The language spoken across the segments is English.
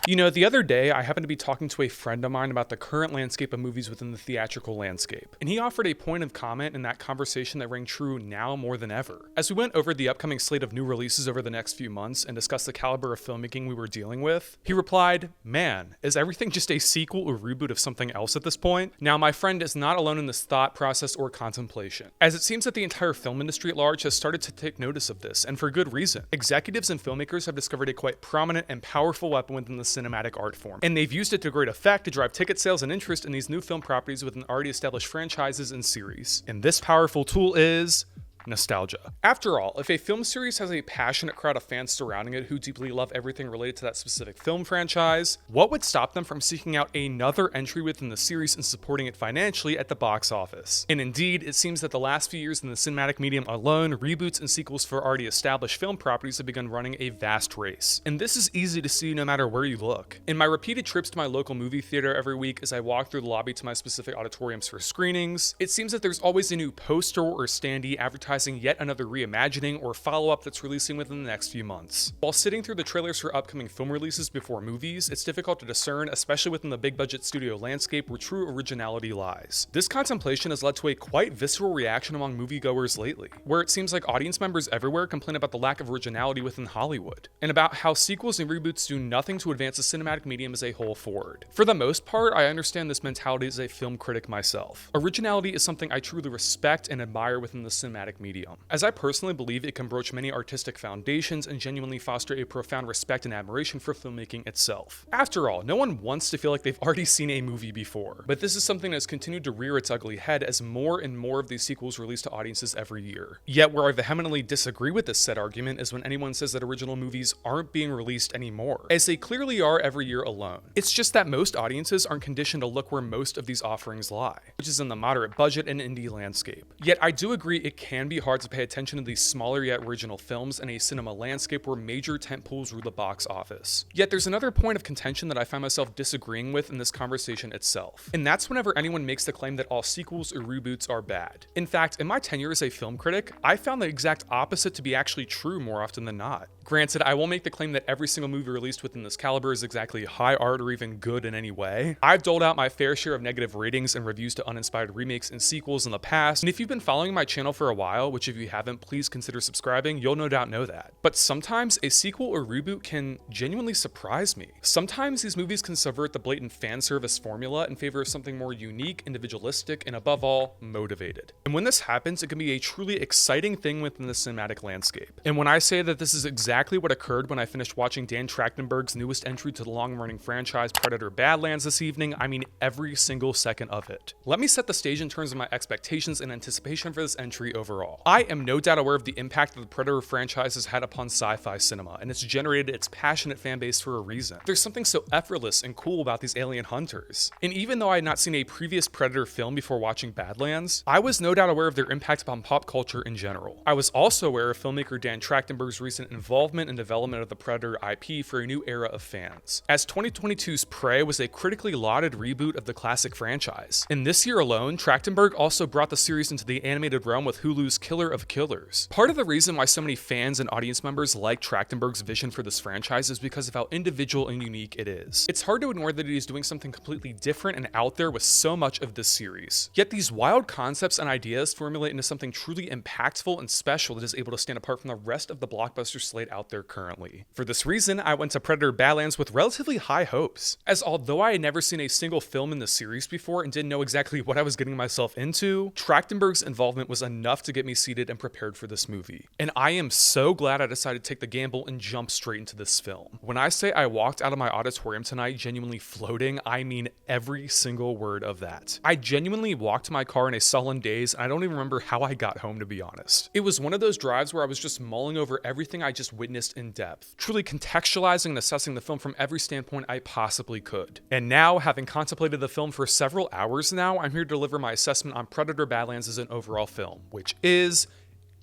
You know, the other day, I happened to be talking to a friend of mine about the current landscape of movies within the theatrical landscape, and he offered a point of comment in that conversation that rang true now more than ever. As we went over the upcoming slate of new releases over the next few months and discussed the caliber of filmmaking we were dealing with, he replied, "Man, is everything just a sequel or reboot of something else at this point?" Now, my friend is not alone in this thought process or contemplation, as it seems that the entire film industry at large has started to take notice of this, and for good reason. Executives and filmmakers have discovered a quite prominent and powerful weapon within the cinematic art form, and they've used it to great effect to drive ticket sales and interest in these new film properties within already established franchises and series. And this powerful tool is nostalgia. After all, if a film series has a passionate crowd of fans surrounding it who deeply love everything related to that specific film franchise, what would stop them from seeking out another entry within the series and supporting it financially at the box office? And indeed, it seems that the last few years in the cinematic medium alone, reboots and sequels for already established film properties have begun running a vast race. And this is easy to see no matter where you look. In my repeated trips to my local movie theater every week as I walk through the lobby to my specific auditoriums for screenings, it seems that there's always a new poster or standee advertising yet another reimagining or follow-up that's releasing within the next few months. While sitting through the trailers for upcoming film releases before movies, it's difficult to discern, especially within the big-budget studio landscape, where true originality lies. This contemplation has led to a quite visceral reaction among moviegoers lately, where it seems like audience members everywhere complain about the lack of originality within Hollywood, and about how sequels and reboots do nothing to advance the cinematic medium as a whole forward. For the most part, I understand this mentality as a film critic myself. Originality is something I truly respect and admire within the cinematic medium, as I personally believe it can broach many artistic foundations and genuinely foster a profound respect and admiration for filmmaking itself. After all, no one wants to feel like they've already seen a movie before, but this is something that has continued to rear its ugly head as more and more of these sequels release to audiences every year. Yet where I vehemently disagree with this said argument is when anyone says that original movies aren't being released anymore, as they clearly are every year alone. It's just that most audiences aren't conditioned to look where most of these offerings lie, which is in the moderate budget and indie landscape. Yet I do agree it can be hard to pay attention to these smaller yet original films in a cinema landscape where major tentpoles rule the box office. Yet there's another point of contention that I find myself disagreeing with in this conversation itself, and that's whenever anyone makes the claim that all sequels or reboots are bad. In fact, in my tenure as a film critic, I found the exact opposite to be actually true more often than not. Granted, I won't make the claim that every single movie released within this caliber is exactly high art or even good in any way. I've doled out my fair share of negative ratings and reviews to uninspired remakes and sequels in the past, and if you've been following my channel for a while, which if you haven't, please consider subscribing, you'll no doubt know that. But sometimes a sequel or reboot can genuinely surprise me. Sometimes these movies can subvert the blatant fan service formula in favor of something more unique, individualistic, and above all, motivated. And when this happens, it can be a truly exciting thing within the cinematic landscape. And when I say that this is exactly what occurred when I finished watching Dan Trachtenberg's newest entry to the long-running franchise Predator Badlands this evening, I mean every single second of it. Let me set the stage in terms of my expectations and anticipation for this entry overall. I am no doubt aware of the impact that the Predator franchise has had upon sci-fi cinema, and it's generated its passionate fan base for a reason. There's something so effortless and cool about these alien hunters. And even though I had not seen a previous Predator film before watching Badlands, I was no doubt aware of their impact upon pop culture in general. I was also aware of filmmaker Dan Trachtenberg's recent involvement and development of the Predator IP for a new era of fans, as 2022's Prey was a critically lauded reboot of the classic franchise. And this year alone, Trachtenberg also brought the series into the animated realm with Hulu's Killer of Killers. Part of the reason why so many fans and audience members like Trachtenberg's vision for this franchise is because of how individual and unique it is. It's hard to ignore that he is doing something completely different and out there with so much of this series. Yet these wild concepts and ideas formulate into something truly impactful and special that is able to stand apart from the rest of the blockbuster slate out there currently. For this reason, I went to Predator Badlands with relatively high hopes, as although I had never seen a single film in the series before and didn't know exactly what I was getting myself into, Trachtenberg's involvement was enough to get me seated and prepared for this movie. And I am so glad I decided to take the gamble and jump straight into this film. When I say I walked out of my auditorium tonight genuinely floating, I mean every single word of that. I genuinely walked to my car in a sullen daze, and I don't even remember how I got home, to be honest. It was one of those drives where I was just mulling over everything I just witnessed in depth, truly contextualizing and assessing the film from every standpoint I possibly could. And now, having contemplated the film for several hours now, I'm here to deliver my assessment on Predator Badlands as an overall film, which is,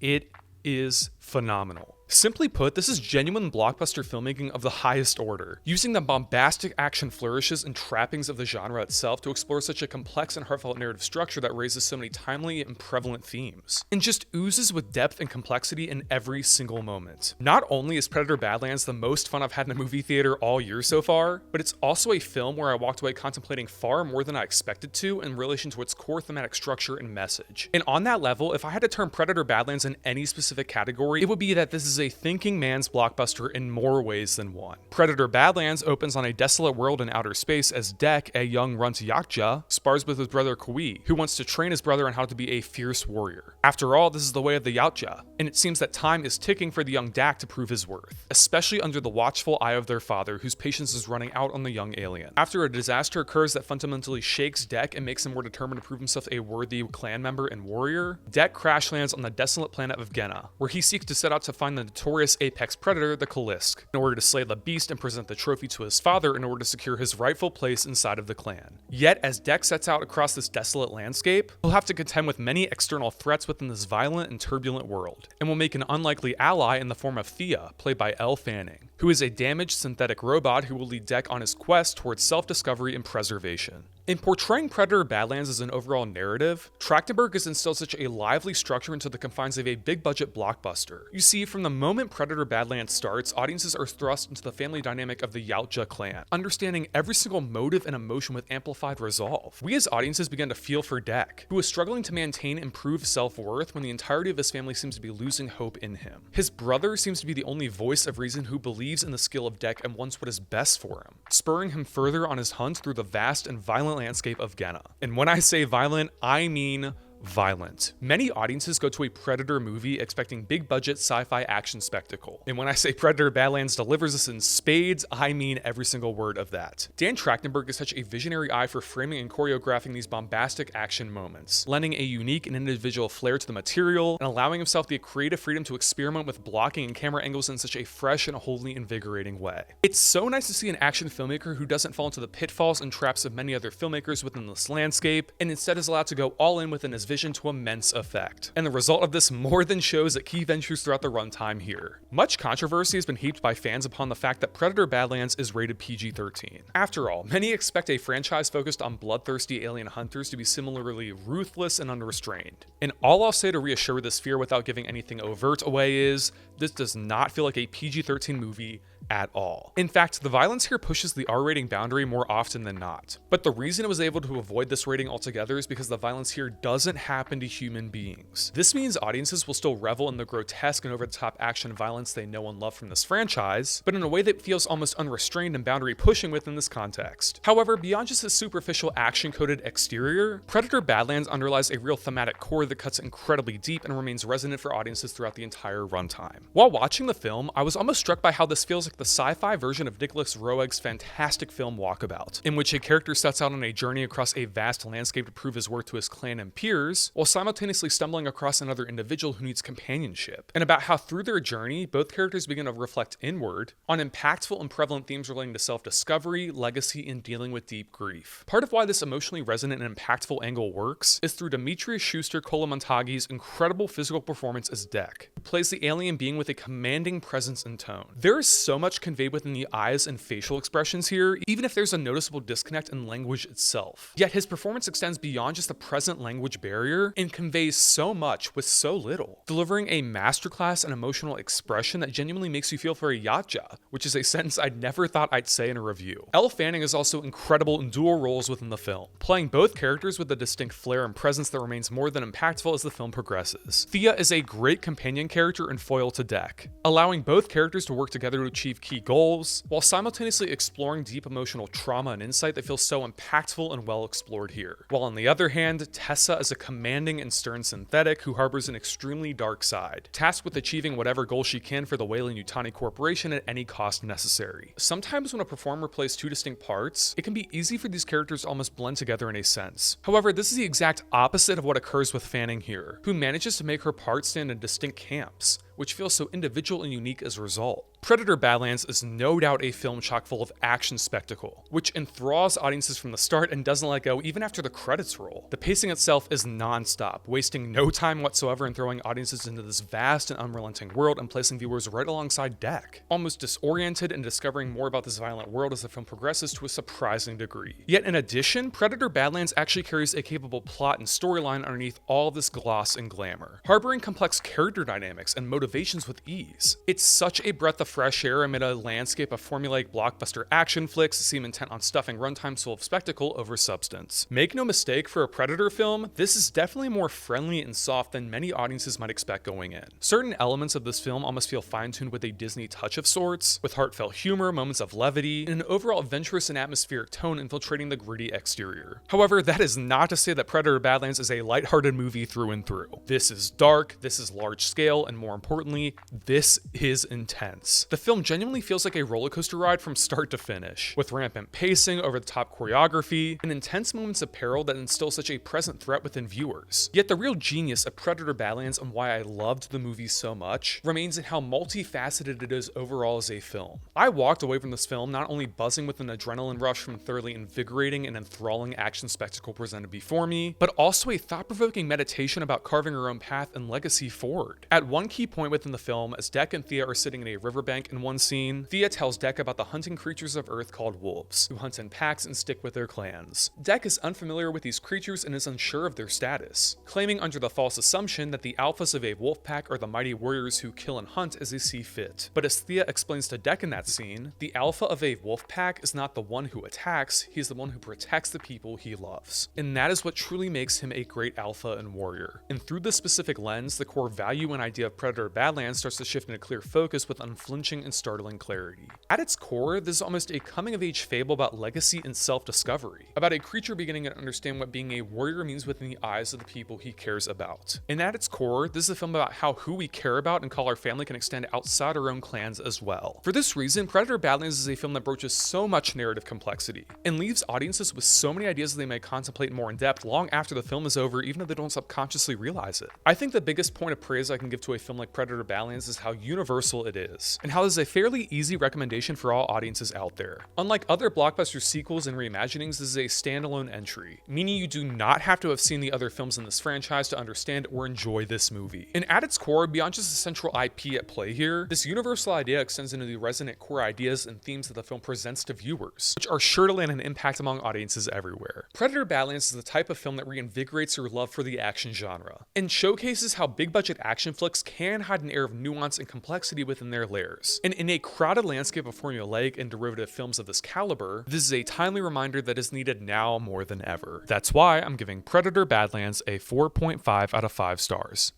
it is phenomenal. Simply put, this is genuine blockbuster filmmaking of the highest order, using the bombastic action flourishes and trappings of the genre itself to explore such a complex and heartfelt narrative structure that raises so many timely and prevalent themes, and just oozes with depth and complexity in every single moment. Not only is Predator Badlands the most fun I've had in a movie theater all year so far, but it's also a film where I walked away contemplating far more than I expected to in relation to its core thematic structure and message. And on that level, if I had to term Predator Badlands in any specific category, it would be that this is a thinking man's blockbuster in more ways than one. Predator Badlands opens on a desolate world in outer space as Dek, a young runt Yakja, spars with his brother Kui, who wants to train his brother on how to be a fierce warrior. After all, this is the way of the Yautja, and it seems that time is ticking for the young Dak to prove his worth, especially under the watchful eye of their father, whose patience is running out on the young alien. After a disaster occurs that fundamentally shakes Dek and makes him more determined to prove himself a worthy clan member and warrior, Dek crash lands on the desolate planet of Genna, where he seeks to set out to find the notorious apex predator, the Kalisk, in order to slay the beast and present the trophy to his father in order to secure his rightful place inside of the clan. Yet, as Dek sets out across this desolate landscape, he'll have to contend with many external threats within this violent and turbulent world, and will make an unlikely ally in the form of Thea, played by Elle Fanning, who is a damaged synthetic robot who will lead Dek on his quest towards self-discovery and preservation. In portraying Predator Badlands as an overall narrative, Trachtenberg has instilled such a lively structure into the confines of a big-budget blockbuster. You see, from the moment Predator Badlands starts, audiences are thrust into the family dynamic of the Yautja clan, understanding every single motive and emotion with amplified resolve. We as audiences begin to feel for Dek, who is struggling to maintain and prove self-worth when the entirety of his family seems to be losing hope in him. His brother seems to be the only voice of reason who believes in the skill of Dek and wants what is best for him, spurring him further on his hunt through the vast and violent landscape of Genna. And when I say violent, I mean violent. Many audiences go to a Predator movie expecting big budget sci-fi action spectacle. And when I say Predator Badlands delivers this in spades, I mean every single word of that. Dan Trachtenberg has such a visionary eye for framing and choreographing these bombastic action moments, lending a unique and individual flair to the material and allowing himself the creative freedom to experiment with blocking and camera angles in such a fresh and wholly invigorating way. It's so nice to see an action filmmaker who doesn't fall into the pitfalls and traps of many other filmmakers within this landscape, and instead is allowed to go all in within his vision to immense effect. And the result of this more than shows at key ventures throughout the runtime here. Much controversy has been heaped by fans upon the fact that Predator Badlands is rated PG-13. After all, many expect a franchise focused on bloodthirsty alien hunters to be similarly ruthless and unrestrained. And all I'll say to reassure this fear without giving anything overt away is, this does not feel like a PG-13 movie at all. In fact, the violence here pushes the R rating boundary more often than not. But the reason it was able to avoid this rating altogether is because the violence here doesn't happen to human beings. This means audiences will still revel in the grotesque and over-the-top action violence they know and love from this franchise, but in a way that feels almost unrestrained and boundary pushing within this context. However, beyond just a superficial action-coded exterior, Predator Badlands underlies a real thematic core that cuts incredibly deep and remains resonant for audiences throughout the entire runtime. While watching the film, I was almost struck by how this feels like the sci-fi version of Nicholas Roeg's fantastic film Walkabout, in which a character sets out on a journey across a vast landscape to prove his worth to his clan and peers, while simultaneously stumbling across another individual who needs companionship, and about how through their journey, both characters begin to reflect inward on impactful and prevalent themes relating to self-discovery, legacy, and dealing with deep grief. Part of why this emotionally resonant and impactful angle works is through Demetrius Schuster-Colamontagi's incredible physical performance as Dek, who plays the alien being with a commanding presence and tone. There is so much conveyed within the eyes and facial expressions here, even if there's a noticeable disconnect in language itself. Yet his performance extends beyond just the present language barrier and conveys so much with so little, delivering a masterclass and emotional expression that genuinely makes you feel for a Yautja, which is a sentence I never thought I'd say in a review. Elle Fanning is also incredible in dual roles within the film, playing both characters with a distinct flair and presence that remains more than impactful as the film progresses. Thea is a great companion character and foil to Dek, allowing both characters to work together to achieve key goals, while simultaneously exploring deep emotional trauma and insight that feels so impactful and well explored here. While on the other hand, Tessa is a commanding and stern synthetic who harbors an extremely dark side, tasked with achieving whatever goal she can for the Weyland-Yutani Corporation at any cost necessary. Sometimes when a performer plays two distinct parts, it can be easy for these characters to almost blend together in a sense. However, this is the exact opposite of what occurs with Fanning here, who manages to make her part stand in distinct camps, which feels so individual and unique as a result. Predator: Badlands is no doubt a film chock full of action spectacle, which enthralls audiences from the start and doesn't let go even after the credits roll. The pacing itself is non-stop, wasting no time whatsoever in throwing audiences into this vast and unrelenting world and placing viewers right alongside Deck, almost disoriented and discovering more about this violent world as the film progresses to a surprising degree. Yet in addition, Predator: Badlands actually carries a capable plot and storyline underneath all this gloss and glamour, harboring complex character dynamics and motivations with ease. It's such a breath of fresh air amid a landscape of formulaic blockbuster action flicks that seem intent on stuffing runtimes full of spectacle over substance. Make no mistake, for a Predator film, this is definitely more friendly and soft than many audiences might expect going in. Certain elements of this film almost feel fine-tuned with a Disney touch of sorts, with heartfelt humor, moments of levity, and an overall adventurous and atmospheric tone infiltrating the gritty exterior. However, that is not to say that Predator: Badlands is a lighthearted movie through and through. This is dark, this is large scale, and more importantly, this is intense. The film genuinely feels like a roller coaster ride from start to finish, with rampant pacing, over-the-top choreography, and intense moments of peril that instill such a present threat within viewers. Yet the real genius of Predator: Badlands and why I loved the movie so much remains in how multifaceted it is overall as a film. I walked away from this film not only buzzing with an adrenaline rush from thoroughly invigorating and enthralling action spectacle presented before me, but also a thought-provoking meditation about carving her own path and legacy forward. At one key point within the film, as Deck and Thea are sitting in a riverbank in one scene, Thea tells Deck about the hunting creatures of Earth called wolves, who hunt in packs and stick with their clans. Deck is unfamiliar with these creatures and is unsure of their status, claiming under the false assumption that the alphas of a wolf pack are the mighty warriors who kill and hunt as they see fit. But as Thea explains to Deck in that scene, the alpha of a wolf pack is not the one who attacks, he's the one who protects the people he loves. And that is what truly makes him a great alpha and warrior. And through this specific lens, the core value and idea of Predator: Badlands starts to shift into clear focus with unflinching and startling clarity. At its core, this is almost a coming-of-age fable about legacy and self-discovery, about a creature beginning to understand what being a warrior means within the eyes of the people he cares about. And at its core, this is a film about how who we care about and call our family can extend outside our own clans as well. For this reason, Predator: Badlands is a film that broaches so much narrative complexity, and leaves audiences with so many ideas that they may contemplate more in depth long after the film is over, even if they don't subconsciously realize it. I think the biggest point of praise I can give to a film like Predator: Badlands is how universal it is, and how this is a fairly easy recommendation for all audiences out there. Unlike other blockbuster sequels and reimaginings, this is a standalone entry, meaning you do not have to have seen the other films in this franchise to understand or enjoy this movie. And at its core, beyond just the central IP at play here, this universal idea extends into the resonant core ideas and themes that the film presents to viewers, which are sure to land an impact among audiences everywhere. Predator: Badlands is the type of film that reinvigorates your love for the action genre, and showcases how big-budget action flicks can hide an air of nuance and complexity within their layers. And in a crowded landscape of formulaic and derivative films of this caliber, this is a timely reminder that is needed now more than ever. That's why I'm giving Predator: Badlands a 4.5 out of 5 stars.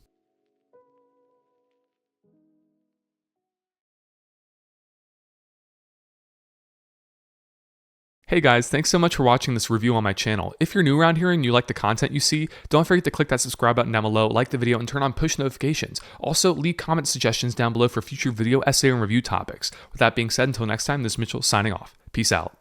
Hey guys, thanks so much for watching this review on my channel. If you're new around here and you like the content you see, don't forget to click that subscribe button down below, like the video, and turn on push notifications. Also, leave comment suggestions down below for future video, essay, and review topics. With that being said, until next time, this is Mitchell signing off. Peace out.